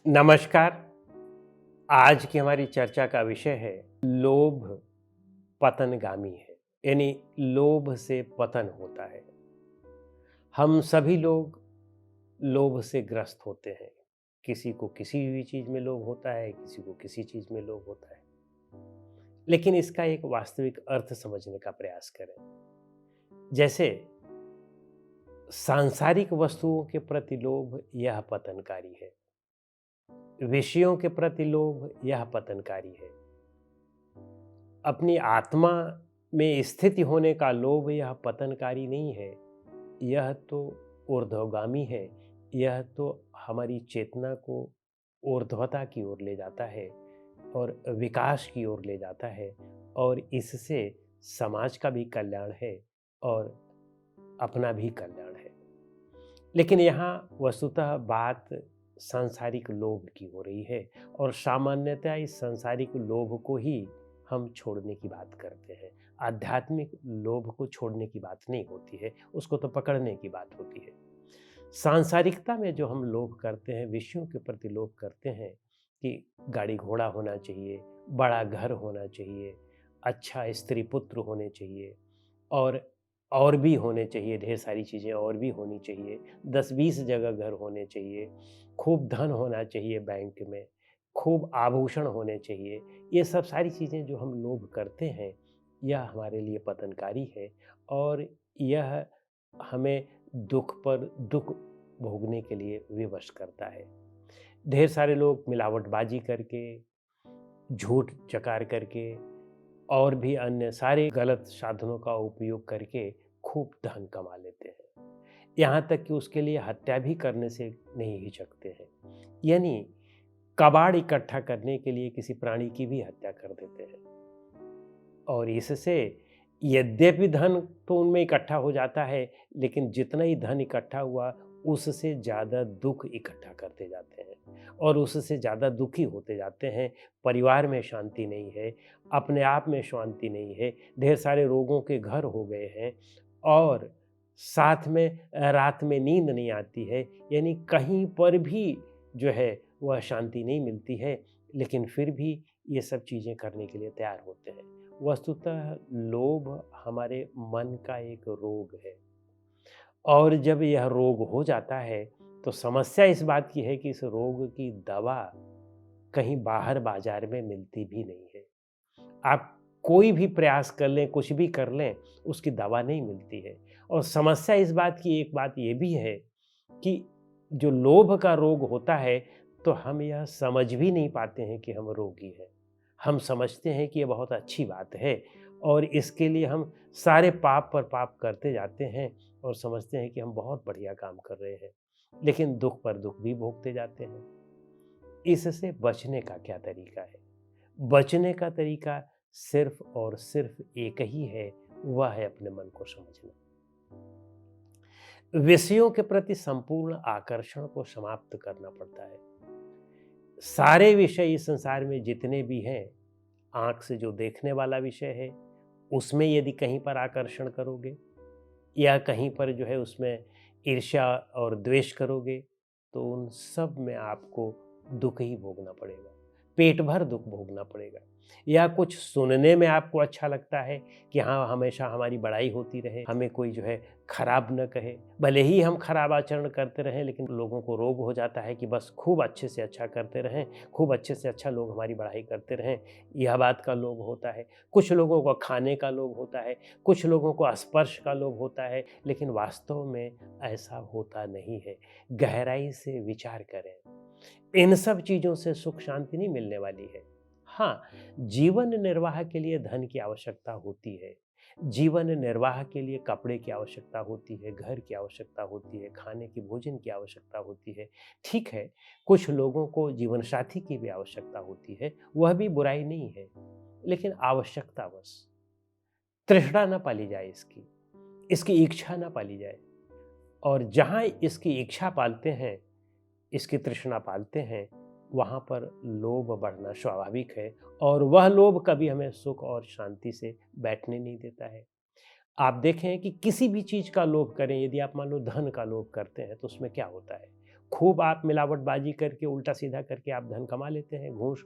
नमस्कार। आज की हमारी चर्चा का विषय है लोभ पतनगामी है। यानी लोभ से पतन होता है। हम सभी लोग लोभ से ग्रस्त होते हैं। किसी को किसी भी चीज में लोभ होता है, किसी को किसी चीज में लोभ होता है। लेकिन इसका एक वास्तविक अर्थ समझने का प्रयास करें। जैसे सांसारिक वस्तुओं के प्रति लोभ, यह पतनकारी है। विषयों के प्रति लोभ, यह पतनकारी है। अपनी आत्मा में स्थिति होने का लोभ, यह पतनकारी नहीं है। यह तो ऊर्ध्वगामी है। यह तो हमारी चेतना को ऊर्ध्वता की ओर ले जाता है और विकास की ओर ले जाता है, और इससे समाज का भी कल्याण है और अपना भी कल्याण है। लेकिन यहाँ वस्तुतः बात सांसारिक लोभ की हो रही है, और सामान्यतः इस सांसारिक लोभ को ही हम छोड़ने की बात करते हैं। आध्यात्मिक लोभ को छोड़ने की बात नहीं होती है, उसको तो पकड़ने की बात होती है। सांसारिकता में जो हम लोभ करते हैं, विषयों के प्रति लोभ करते हैं कि गाड़ी घोड़ा होना चाहिए, बड़ा घर होना चाहिए, अच्छा स्त्री पुत्र होने चाहिए, और और भी होने चाहिए, ढेर सारी चीज़ें और भी होनी चाहिए, 10-20 जगह घर होने चाहिए, खूब धन होना चाहिए बैंक में, खूब आभूषण होने चाहिए। ये सब सारी चीज़ें जो हम लोभ करते हैं, यह हमारे लिए पतनकारी है, और यह हमें दुःख पर दुःख भोगने के लिए विवश करता है। ढेर सारे लोग मिलावटबाजी करके, झूठ चकार करके, और भी अन्य सारे गलत साधनों का उपयोग करके खूब धन कमा लेते हैं। यहाँ तक कि उसके लिए हत्या भी करने से नहीं हिचकते हैं। यानी कबाड़ इकट्ठा करने के लिए किसी प्राणी की भी हत्या कर देते हैं, और इससे यद्यपि धन तो उनमें इकट्ठा हो जाता है, लेकिन जितना ही धन इकट्ठा हुआ, उससे ज़्यादा दुख इकट्ठा करते जाते हैं, और उससे ज़्यादा दुखी होते जाते हैं। परिवार में शांति नहीं है, अपने आप में शांति नहीं है, ढेर सारे रोगों के घर हो गए हैं, और साथ में रात में नींद नहीं आती है। यानी कहीं पर भी जो है वह शांति नहीं मिलती है, लेकिन फिर भी ये सब चीज़ें करने के लिए तैयार होते हैं। वस्तुतः लोभ हमारे मन का एक रोग है, और जब यह रोग हो जाता है, तो समस्या इस बात की है कि इस रोग की दवा कहीं बाहर बाजार में मिलती भी नहीं है। आप कोई भी प्रयास कर लें, कुछ भी कर लें, उसकी दवा नहीं मिलती है। और समस्या इस बात की एक बात ये भी है कि जो लोभ का रोग होता है, तो हम यह समझ भी नहीं पाते हैं कि हम रोगी हैं। हम समझते हैं कि ये बहुत अच्छी बात है, और इसके लिए हम सारे पाप पर पाप करते जाते हैं, और समझते हैं कि हम बहुत बढ़िया काम कर रहे हैं, लेकिन दुख पर दुख भी भोगते जाते हैं। इससे बचने का क्या तरीका है? बचने का तरीका सिर्फ और सिर्फ एक ही है, वह है अपने मन को समझना। विषयों के प्रति संपूर्ण आकर्षण को समाप्त करना पड़ता है। सारे विषय इस संसार में जितने भी हैं, आँख से जो देखने वाला विषय है, उसमें यदि कहीं पर आकर्षण करोगे, या कहीं पर जो है उसमें ईर्ष्या और द्वेष करोगे, तो उन सब में आपको दुःख ही भोगना पड़ेगा। पेट भर दुःख भोगना पड़ेगा। या कुछ सुनने में आपको अच्छा लगता है कि हाँ, हमेशा हमारी बड़ाई होती रहे, हमें कोई जो है खराब न कहे। भले ही हम खराब आचरण करते रहें, लेकिन लोगों को रोग हो जाता है कि बस खूब अच्छे से अच्छा करते रहें, खूब अच्छे से अच्छा लोग हमारी बड़ाई करते रहें। यह बात का लोभ होता है। कुछ लोगों को खाने का लोभ होता है, कुछ लोगों को स्पर्श का लोभ होता है, लेकिन वास्तव में ऐसा होता नहीं है। गहराई से विचार करें। इन सब चीज़ों से सुख शांति नहीं मिलने वाली है। हाँ, जीवन निर्वाह के लिए धन की आवश्यकता होती है। जीवन निर्वाह के लिए कपड़े की आवश्यकता होती है, घर की आवश्यकता होती है, खाने की भोजन की आवश्यकता होती है। ठीक है, कुछ लोगों को जीवन साथी की भी आवश्यकता होती है, वह भी बुराई नहीं है, लेकिन आवश्यकतावश। तृष्णा ना पाली जाए इसकी, इसकी इच्छा ना पाली जाए। और जहाँ इसकी इच्छा पालते हैं, इसकी तृष्णा पालते हैं, वहाँ पर लोभ बढ़ना स्वाभाविक है, और वह लोभ कभी हमें सुख और शांति से बैठने नहीं देता है। आप देखें कि किसी भी चीज़ का लोभ करें, यदि आप मान लो धन का लोभ करते हैं, तो उसमें क्या होता है? खूब आप मिलावटबाजी करके उल्टा सीधा करके आप धन कमा लेते हैं, घूस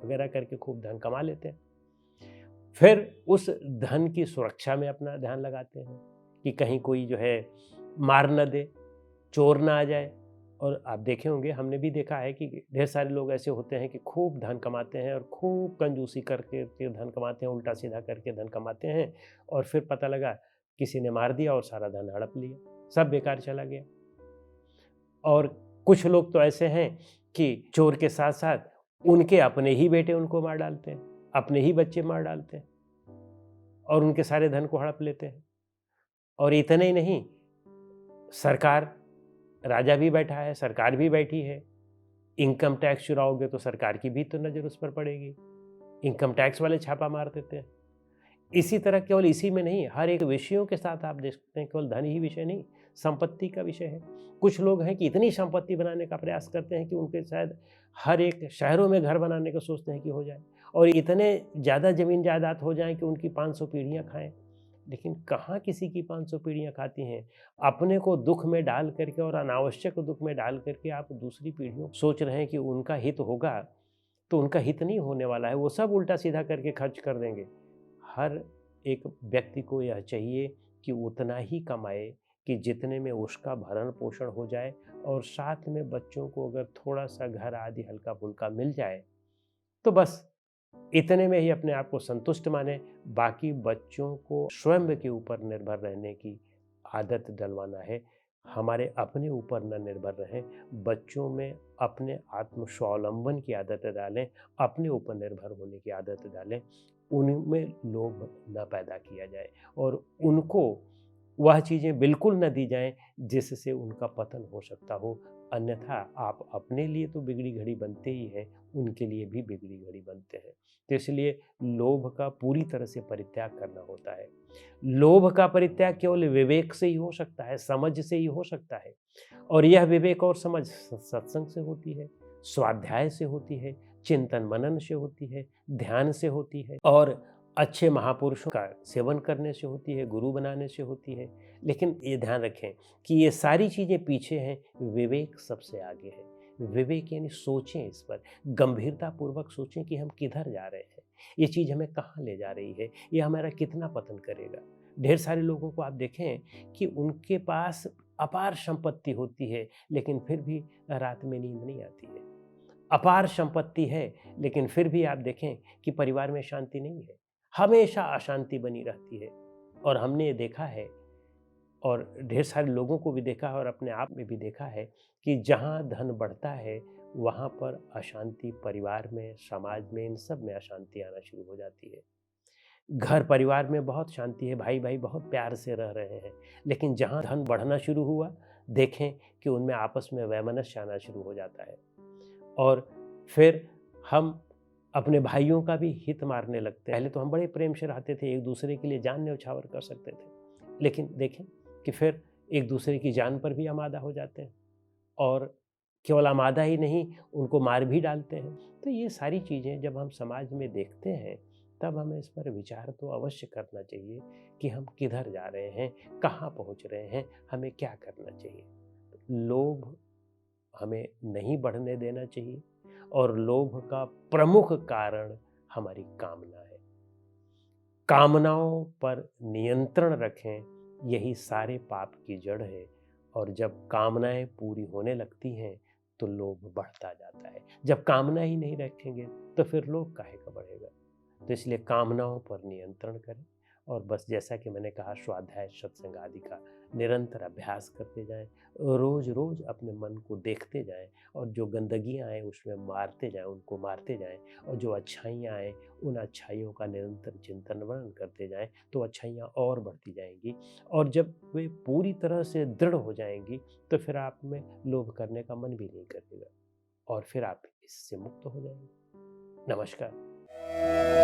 वगैरह करके खूब धन कमा लेते हैं। फिर उस धन की सुरक्षा में अपना ध्यान लगाते हैं कि कहीं कोई जो है मार न दे, चोर ना आ जाए। और आप देखे होंगे, हमने भी देखा है कि ढेर सारे लोग ऐसे होते हैं कि खूब धन कमाते हैं और खूब कंजूसी करके के धन कमाते हैं, उल्टा सीधा करके धन कमाते हैं, और फिर पता लगा किसी ने मार दिया और सारा धन हड़प लिया, सब बेकार चला गया। और कुछ लोग तो ऐसे हैं कि चोर के साथ साथ उनके अपने ही बेटे उनको मार डालते हैं, अपने ही बच्चे मार डालते हैं और उनके सारे धन को हड़प लेते हैं। और इतने ही नहीं, सरकार, राजा भी बैठा है, सरकार भी बैठी है। इनकम टैक्स चुराओगे तो सरकार की भी तो नज़र उस पर पड़ेगी। इनकम टैक्स वाले छापा मार देते हैं। इसी तरह केवल इसी में नहीं, हर एक विषयों के साथ आप देख सकते हैं, केवल धन ही विषय नहीं, संपत्ति का विषय है। कुछ लोग हैं कि इतनी संपत्ति बनाने का प्रयास करते हैं कि उनके शायद हर एक शहरों में घर बनाने का सोचते हैं कि हो जाए, और इतने ज़्यादा ज़मीन जायदाद हो जाएँ कि उनकी 500 पीढ़ियाँ खाएँ। लेकिन कहाँ किसी की 500 पीढ़ियाँ खाती हैं? अपने को दुःख में डाल करके और अनावश्यक दुःख में डाल करके आप दूसरी पीढ़ियों को सोच रहे हैं कि उनका हित होगा, तो उनका हित नहीं होने वाला है, वो सब उल्टा-सीधा करके खर्च कर देंगे। हर एक व्यक्ति को यह चाहिए कि उतना ही कमाए कि जितने में उसका भरण-पोषण हो जाए, और साथ में बच्चों को अगर थोड़ा-सा घर आदि हल्का-फुल्का मिल जाए, तो बस इतने में ही अपने आप को संतुष्ट माने। बाकी बच्चों को स्वयं के ऊपर निर्भर रहने की आदत डलवाना है। हमारे अपने ऊपर न निर्भर रहें, बच्चों में अपने आत्म स्वावलंबन की आदत डालें, अपने ऊपर निर्भर होने की आदत डालें। उनमें लोभ न पैदा किया जाए और उनको वह चीज़ें बिल्कुल न दी जाएँ जिससे उनका पतन हो सकता हो। अन्यथा आप अपने लिए तो बिगड़ी घड़ी बनते ही हैं, उनके लिए भी बिगड़ी घड़ी बनते हैं। तो इसलिए लोभ का पूरी तरह से परित्याग करना होता है। लोभ का परित्याग केवल विवेक से ही हो सकता है, समझ से ही हो सकता है, और यह विवेक और समझ सत्संग से होती है, स्वाध्याय से होती है, चिंतन मनन से होती है, ध्यान से होती है, और अच्छे महापुरुषों का सेवन करने से होती है, गुरु बनाने से होती है। लेकिन ये ध्यान रखें कि ये सारी चीज़ें पीछे हैं, विवेक सबसे आगे है। विवेक यानी सोचें, इस पर गंभीरतापूर्वक सोचें कि हम किधर जा रहे हैं, ये चीज़ हमें कहाँ ले जा रही है, ये हमारा कितना पतन करेगा। ढेर सारे लोगों को आप देखें कि उनके पास अपार संपत्ति होती है, लेकिन फिर भी रात में नींद नहीं आती है। अपार संपत्ति है, लेकिन फिर भी आप देखें कि परिवार में शांति नहीं है, हमेशा अशांति बनी रहती है। और हमने ये देखा है, और ढेर सारे लोगों को भी देखा है और अपने आप में भी देखा है कि जहाँ धन बढ़ता है, वहाँ पर अशांति परिवार में, समाज में, इन सब में अशांति आना शुरू हो जाती है। घर परिवार में बहुत शांति है, भाई-भाई बहुत प्यार से रह रहे हैं, लेकिन जहाँ धन बढ़ना शुरू हुआ, देखें कि उनमें आपस में वैमनस्य आना शुरू हो जाता है। और फिर हम अपने भाइयों का भी हित मारने लगते हैं। पहले तो हम बड़े प्रेम से रहते थे, एक दूसरे के लिए जान न्यौछावर कर सकते थे, लेकिन देखें कि फिर एक दूसरे की जान पर भी आमादा हो जाते हैं, और केवल आमादा ही नहीं, उनको मार भी डालते हैं। तो ये सारी चीज़ें जब हम समाज में देखते हैं, तब हमें इस पर विचार तो अवश्य करना चाहिए कि हम किधर जा रहे हैं, कहाँ पहुँच रहे हैं, हमें क्या करना चाहिए। लोभ हमें नहीं बढ़ने देना चाहिए, और लोभ का प्रमुख कारण हमारी कामना है। कामनाओं पर नियंत्रण रखें, यही सारे पाप की जड़ है। और जब कामनाएं पूरी होने लगती हैं, तो लोभ बढ़ता जाता है। जब कामना ही नहीं रखेंगे, तो फिर लोभ काहे का बढ़ेगा। तो इसलिए कामनाओं पर नियंत्रण करें, और बस जैसा कि मैंने कहा, स्वाध्याय, सत्संग आदि का निरंतर अभ्यास करते जाएं, रोज रोज अपने मन को देखते जाएं, और जो गंदगियां आए उसमें मारते जाएं, उनको मारते जाएं, और जो अच्छाइयाँ आए उन अच्छाइयों का निरंतर चिंतन मनन करते जाएं, तो अच्छाइयाँ और बढ़ती जाएंगी। और जब वे पूरी तरह से दृढ़ हो जाएंगी, तो फिर आप में लोभ करने का मन भी नहीं करेगा, और फिर आप इससे मुक्त हो जाएंगे। नमस्कार।